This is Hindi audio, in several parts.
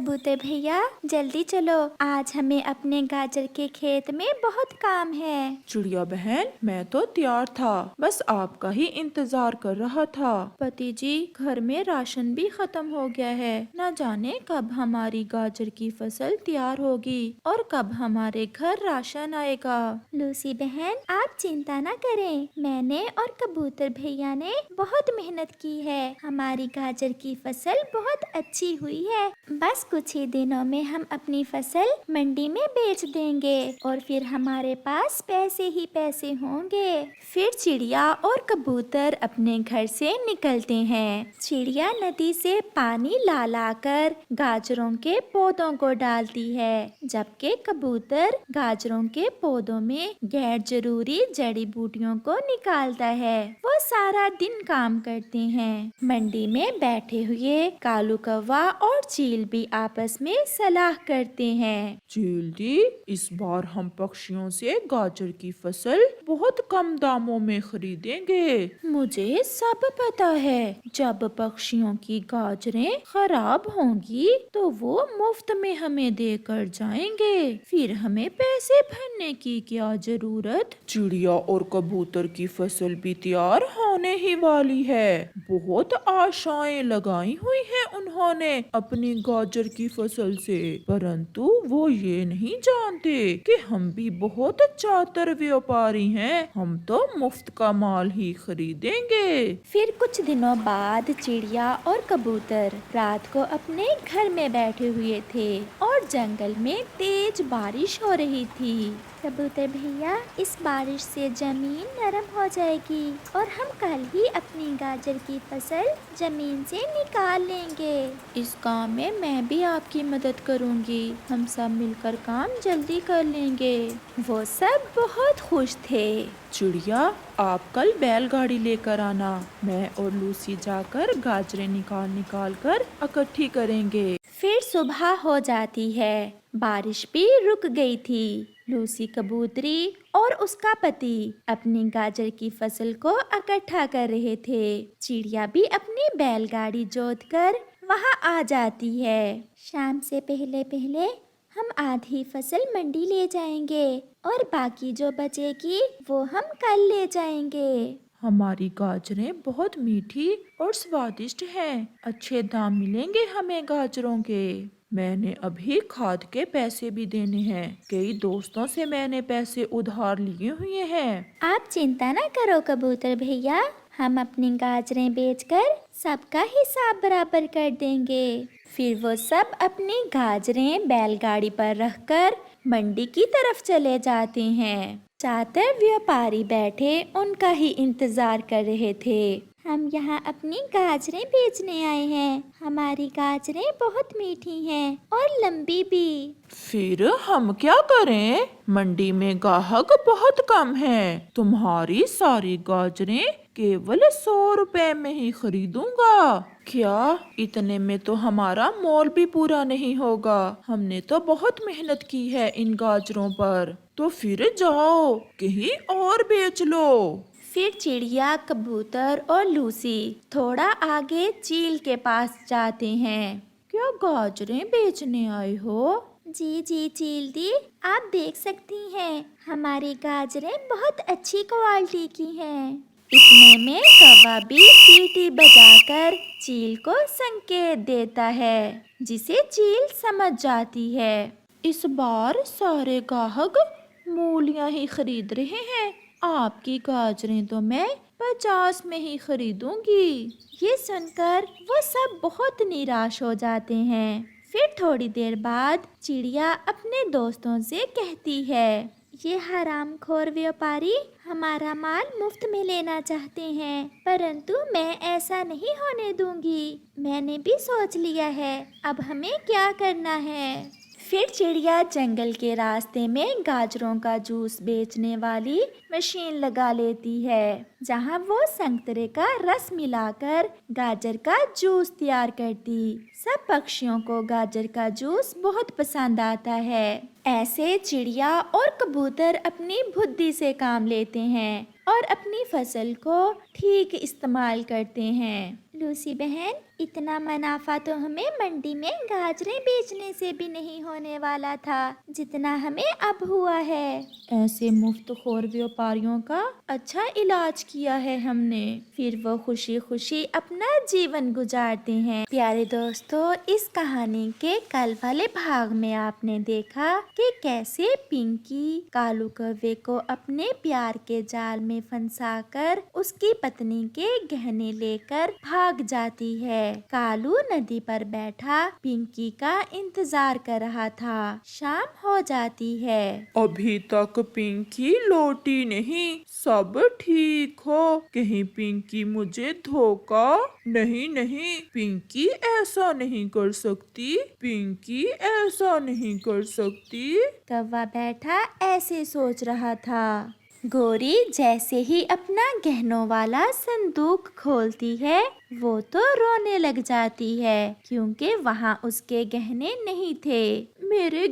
कबूतर भैया जल्दी चलो, आज हमें अपने गाजर के खेत में बहुत काम है। चिड़िया बहन, मैं तो तैयार था, बस आपका ही इंतजार कर रहा था। पति जी, घर में राशन भी खत्म हो गया है, न जाने कब हमारी गाजर की फसल तैयार होगी और कब हमारे घर राशन आएगा। लूसी बहन, आप चिंता न करें, मैंने और कबूतर भैया ने बहुत मेहनत की है, हमारी गाजर की फसल बहुत अच्छी हुई है। बस कुछ ही दिनों में हम अपनी फसल मंडी में बेच देंगे और फिर हमारे पास पैसे ही पैसे होंगे। फिर चिड़िया और कबूतर अपने घर से निकलते हैं। चिड़िया नदी से पानी ला ला कर गाजरों के पौधों को डालती है, जबकि कबूतर गाजरों के पौधों में गैर जरूरी जड़ी बूटियों को निकालता है। वो सारा दिन काम करते हैं। मंडी में बैठे हुए कालू कौवा और चील भी आपस में सलाह करते हैं। चील दी, इस बार हम पक्षियों से गाजर की फसल बहुत कम दामों में खरीदेंगे। मुझे सब पता है, जब पक्षियों की गाजरें खराब होंगी तो वो मुफ्त में हमें देकर जाएंगे, फिर हमें पैसे भरने की क्या जरूरत। चिड़िया और कबूतर की फसल भी तैयार होने ही वाली है। बहुत आशाएं लगाई हुई हैं उन्होंने अपनी गाजर की फसल से, परंतु वो ये नहीं जानते कि हम भी बहुत चातर व्यापारी हैं, हम तो मुफ्त का माल ही खरीदेंगे। फिर कुछ दिनों बाद चिड़िया और कबूतर रात को अपने घर में बैठे हुए थे और जंगल में तेज बारिश हो रही थी। कबूतर भैया, इस बारिश से जमीन नरम हो जाएगी और हम कल ही अपनी गाजर की फसल जमीन से निकाल लेंगे। इस काम में मैं भी आपकी मदद करूंगी, हम सब मिलकर काम जल्दी कर लेंगे। वो सब बहुत खुश थे। चिड़िया, आप कल बैलगाड़ी लेकर आना, मैं और लूसी जाकर गाजरें निकाल निकाल कर इकट्ठी करेंगे। फिर सुबह हो जाती है, बारिश भी रुक गई थी। लूसी कबूतरी और उसका पति अपनी गाजर की फसल को इकट्ठा कर रहे थे। चिड़िया भी अपनी बैलगाड़ी जोतकर वहां आ जाती है। शाम से पहले पहले हम आधी फसल मंडी ले जाएंगे और बाकी जो बचेगी वो हम कल ले जाएंगे। हमारी गाजरें बहुत मीठी और स्वादिष्ट हैं, अच्छे दाम मिलेंगे हमें गाजरों के। मैंने अभी खाद के पैसे भी देने हैं, कई दोस्तों से मैंने पैसे उधार लिए हुए हैं। आप चिंता ना करो कबूतर भैया, हम अपनी गाजरें बेचकर सबका हिसाब बराबर कर देंगे। फिर वो सब अपनी गाजरें बैलगाड़ी पर रखकर मंडी की तरफ चले जाते हैं। चातर व्यापारी बैठे उनका ही इंतजार कर रहे थे। हम यहाँ अपनी गाजरें बेचने आए हैं, हमारी गाजरें बहुत मीठी हैं और लंबी भी। फिर हम क्या करें? मंडी में ग्राहक बहुत कम हैं, तुम्हारी सारी गाजरें केवल 100 रुपए में ही खरीदूंगा। क्या इतने में तो हमारा मोल भी पूरा नहीं होगा? हमने तो बहुत मेहनत की है इन गाजरों पर। तो फिर जाओ कहीं और बेच लो। फिर चिड़िया, कबूतर और लूसी थोड़ा आगे चील के पास जाते हैं। क्या गाजरें बेचने आए हो? जी जी चील दी, आप देख सकती हैं, हमारी गाजरें बहुत अच्छी क्वालिटी की हैं। इतने में कौवा भी सीटी बजाकर चील को संकेत देता है, जिसे चील समझ जाती है। इस बार सारे ग्राहक मूलियां ही खरीद रहे हैं, आपकी गाजरें तो मैं 50 में ही खरीदूंगी। ये सुनकर वो सब बहुत निराश हो जाते हैं। फिर थोड़ी देर बाद चिड़िया अपने दोस्तों से कहती है, ये हरामखोर व्यापारी हमारा माल मुफ्त में लेना चाहते हैं, परंतु मैं ऐसा नहीं होने दूंगी। मैंने भी सोच लिया है, अब हमें क्या करना है। फिर चिड़िया जंगल के रास्ते में गाजरों का जूस बेचने वाली मशीन लगा लेती है, जहां वो संतरे का रस मिलाकर गाजर का जूस तैयार करती। सब पक्षियों को गाजर का जूस बहुत पसंद आता है। ऐसे चिड़िया और कबूतर अपनी बुद्धि से काम लेते हैं और अपनी फसल को ठीक इस्तेमाल करते हैं। लूसी बहन, इतना मुनाफा तो हमें मंडी में गाजरें बेचने से भी नहीं होने वाला था जितना हमें अब हुआ है। ऐसे मुफ्तखोर व्यापारियों का अच्छा इलाज किया है हमने। फिर वो खुशी खुशी अपना जीवन गुजारते हैं। प्यारे दोस्तों, इस कहानी के कल वाले भाग में आपने देखा कि कैसे पिंकी कालू कौवे को अपने प्यार के जाल में फंसाकर उसकी पत्नी के गहने लेकर भाग जाती है। कालू नदी पर बैठा पिंकी का इंतजार कर रहा था। शाम हो जाती है। अभी तक पिंकी लौटी नहीं। सब ठीक हो? कहीं पिंकी मुझे धोखा? नहीं नहीं, पिंकी ऐसा नहीं कर सकती। पिंकी ऐसा नहीं कर सकती। कौवा बैठा ऐसे सोच रहा था। गोरी जैसे ही अपना गहनों वाला संदूक खोलती है वो तो रोने लग जाती है क्योंकि वहाँ उसके गहने नहीं थे। मेरे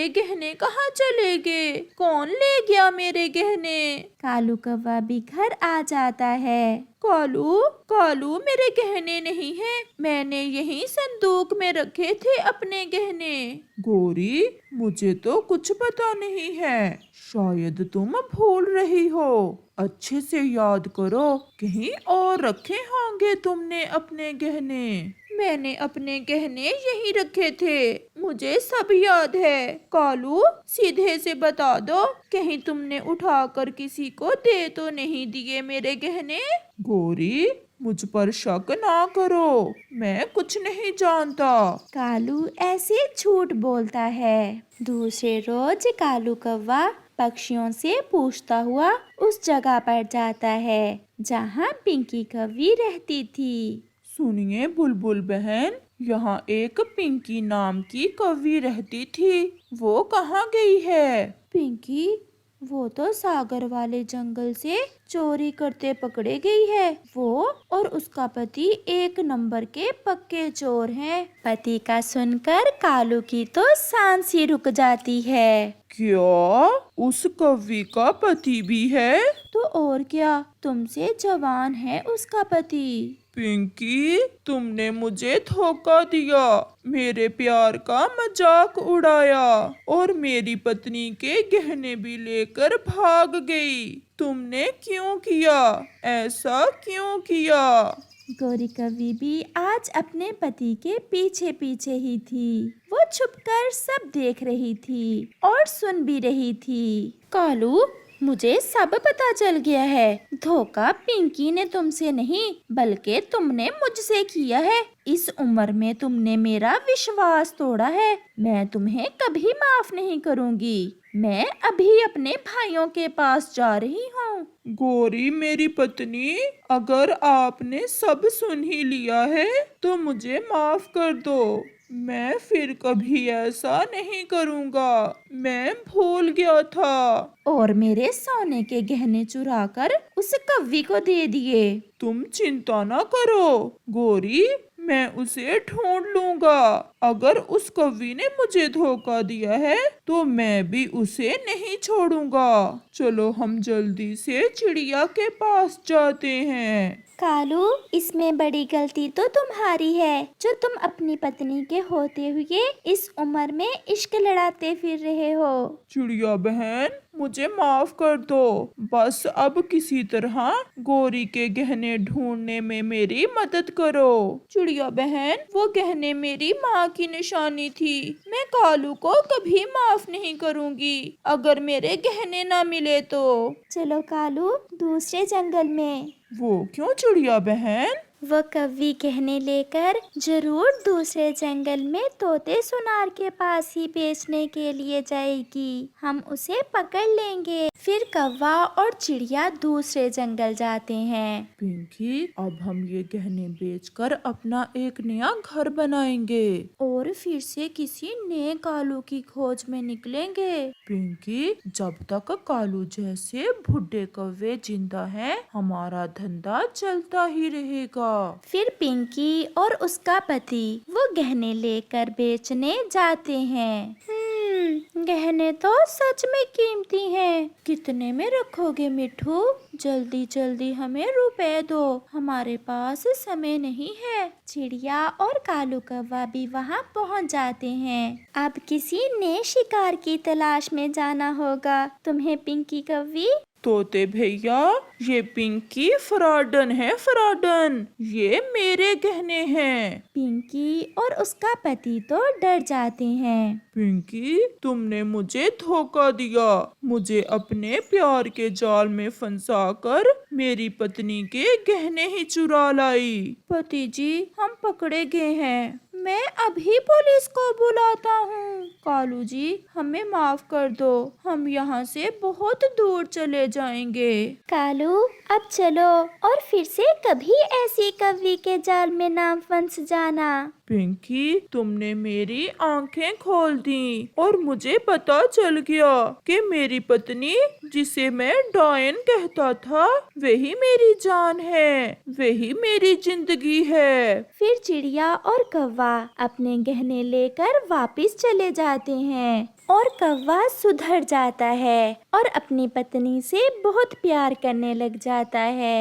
गहने कहाँ चले गए? कौन ले गया मेरे गहने? कालू कौवा भी घर आ जाता है। कालू कालू, मेरे गहने नहीं हैं। मैंने यही संदूक में रखे थे अपने गहने। गोरी, मुझे तो कुछ पता नहीं है। शायद तुम भूल रही हो। अच्छे से याद करो, कहीं और रखे होंगे तुमने अपने गहने। मैंने अपने गहने यहीं रखे थे, मुझे सब याद है। कालू, सीधे से बता दो, कहीं तुमने उठाकर किसी को दे तो नहीं दिए मेरे गहने? गोरी, मुझ पर शक ना करो, मैं कुछ नहीं जानता। कालू ऐसे झूठ बोलता है। दूसरे रोज कालू कौवा पक्षियों से पूछता हुआ उस जगह पर जाता है जहाँ पिंकी कौवी रहती थी। सुनिए बुलबुल बहन, यहाँ एक पिंकी नाम की कौवी रहती थी। वो कहाँ गई है? पिंकी? वो तो सागर वाले जंगल से चोरी करते पकड़े गई है। वो और उसका पति एक नंबर के पक्के चोर हैं। पति का सुनकर कालू की तो सांस ही रुक जाती है। क्या उस कौवी का पति भी है? तो और क्या, तुमसे जवान है उसका पति। पिंकी, तुमने मुझे धोखा दिया, मेरे प्यार का मजाक उड़ाया और मेरी पत्नी के गहने भी लेकर भाग गई। तुमने क्यों किया? ऐसा क्यों किया? गौरी कवि भी आज अपने पति के पीछे पीछे ही थी। वो छुपकर सब देख रही थी और सुन भी रही थी। कालू, मुझे सब पता चल गया है। धोखा पिंकी ने तुमसे नहीं बल्कि तुमने मुझसे किया है। इस उम्र में तुमने मेरा विश्वास तोड़ा है। मैं तुम्हें कभी माफ नहीं करूंगी। मैं अभी अपने भाइयों के पास जा रही हूँ। गोरी मेरी पत्नी, अगर आपने सब सुन ही लिया है तो मुझे माफ कर दो। मैं फिर कभी ऐसा नहीं करूँगा। मैं भूल गया था। और मेरे सोने के गहने चुराकर उस कव्वी को दे दिए। तुम चिंता ना करो गोरी, मैं उसे ढूंढ लूंगा। अगर उस कौवी ने मुझे धोखा दिया है तो मैं भी उसे नहीं छोड़ूंगा। चलो हम जल्दी से चिड़िया के पास जाते हैं। कालू, इसमें बड़ी गलती तो तुम्हारी है जो तुम अपनी पत्नी के होते हुए इस उम्र में इश्क लड़ाते फिर रहे हो। चिड़िया बहन, मुझे माफ कर दो। बस अब किसी तरह गोरी के गहने ढूंढने में मेरी मदद करो। चिड़िया बहन, वो गहने मेरी माँ की निशानी थी। मैं कालू को कभी माफ नहीं करूँगी अगर मेरे गहने ना मिले तो। चलो कालू, दूसरे जंगल में। वो क्यों चिड़िया बहन? वो कव्वी गहने लेकर जरूर दूसरे जंगल में तोते सुनार के पास ही बेचने के लिए जाएगी। हम उसे पकड़ लेंगे। फिर कौवा और चिड़िया दूसरे जंगल जाते हैं। पिंकी, अब हम ये गहने बेचकर अपना एक नया घर बनाएंगे और फिर से किसी नए कालू की खोज में निकलेंगे। पिंकी, जब तक कालू जैसे बुढ़े कौवे जिंदा हैं, हमारा धंधा चलता ही रहेगा। फिर पिंकी और उसका पति वो गहने लेकर बेचने जाते हैं। गहने तो सच में कीमती हैं। कितने में रखोगे मिठू? जल्दी जल्दी हमें रुपए दो, हमारे पास समय नहीं है। चिड़िया और कालू कौवा भी वहाँ पहुँच जाते हैं। अब किसी नए शिकार की तलाश में जाना होगा तुम्हें पिंकी कौवी। तोते भैया, ये पिंकी फ्रॉडन है, फ्रॉडन। ये मेरे गहने हैं। पिंकी और उसका पति तो डर जाते हैं। पिंकी, तुमने मुझे धोखा दिया। मुझे अपने प्यार के जाल में फंसाकर मेरी पत्नी के गहने ही चुरा लाई। पति जी, हम पकड़े गए हैं। मैं अभी पुलिस को बुलाता हूँ। कालू जी, हमें माफ कर दो, हम यहाँ से बहुत दूर चले जाएंगे। कालू, अब चलो और फिर से कभी ऐसी कौवी के जाल में ना फंस जाना। पिंकी, तुमने मेरी आंखें खोल दी और मुझे पता चल गया कि मेरी पत्नी, जिसे मैं डायन कहता था, वही मेरी जान है, वही मेरी जिंदगी है। फिर चिड़िया और कौवा अपने गहने लेकर वापस चले जाते हैं और कौवा सुधर जाता है और अपनी पत्नी से बहुत प्यार करने लग जाता है।